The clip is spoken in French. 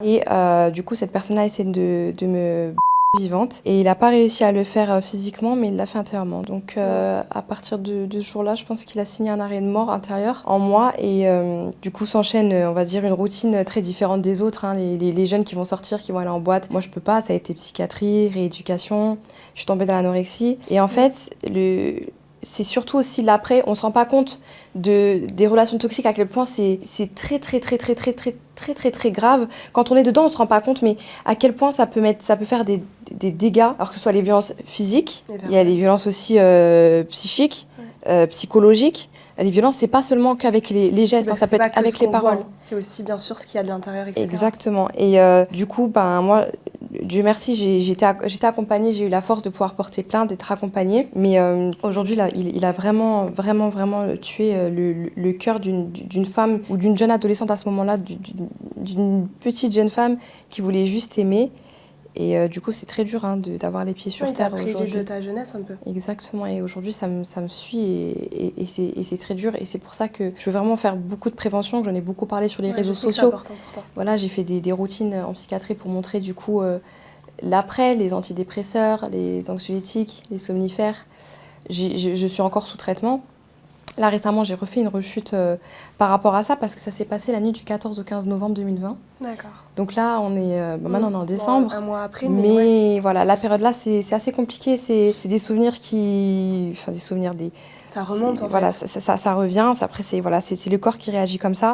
Et du coup, cette personne-là essaie de me vivante. Et il n'a pas réussi à le faire physiquement, mais il l'a fait intérieurement. Donc à partir de ce jour-là, je pense qu'il a signé un arrêt de mort intérieur en moi. Et du coup, s'enchaîne, on va dire, une routine très différente des autres. Hein. Les jeunes qui vont sortir, qui vont aller en boîte. Moi, je peux pas. Ça a été psychiatrie, rééducation. Je suis tombée dans l'anorexie. Et en fait, c'est surtout aussi l'après, on se rend pas compte des relations toxiques, à quel point c'est très grave. Quand on est dedans, on se rend pas compte, mais à quel point ça peut faire des dégâts, alors que ce soit les violences physiques, il y a les violences aussi psychiques, psychologiques. Les violences, c'est pas seulement qu'avec les gestes, hein, ça peut être avec les paroles. C'est aussi bien sûr ce qu'il y a de l'intérieur, etc. Exactement. Et du coup, moi, Dieu merci, j'ai été accompagnée, j'ai eu la force de pouvoir porter plainte, d'être accompagnée. Mais aujourd'hui, là, il a vraiment tué le cœur d'une femme ou d'une jeune adolescente à ce moment-là, d'une petite jeune femme qui voulait juste aimer. Et du coup, c'est très dur d'avoir les pieds sur terre aujourd'hui. Tu t'as privé de ta jeunesse un peu. Exactement. Et aujourd'hui, ça me suit et c'est très dur. Et c'est pour ça que je veux vraiment faire beaucoup de prévention. J'en ai beaucoup parlé sur les réseaux sociaux. C'est important pour toi. Voilà, j'ai fait des routines en psychiatrie pour montrer du coup l'après, les antidépresseurs, les anxiolytiques, les somnifères. Je suis encore sous traitement. Là, récemment, j'ai refait une rechute par rapport à ça parce que ça s'est passé la nuit du 14 au 15 novembre 2020. D'accord. Donc là, maintenant, on est en décembre. Un mois après, mais voilà, la période-là, c'est assez compliqué. C'est des souvenirs Ça remonte, en fait. Voilà, ça revient. Après, c'est le corps qui réagit comme ça.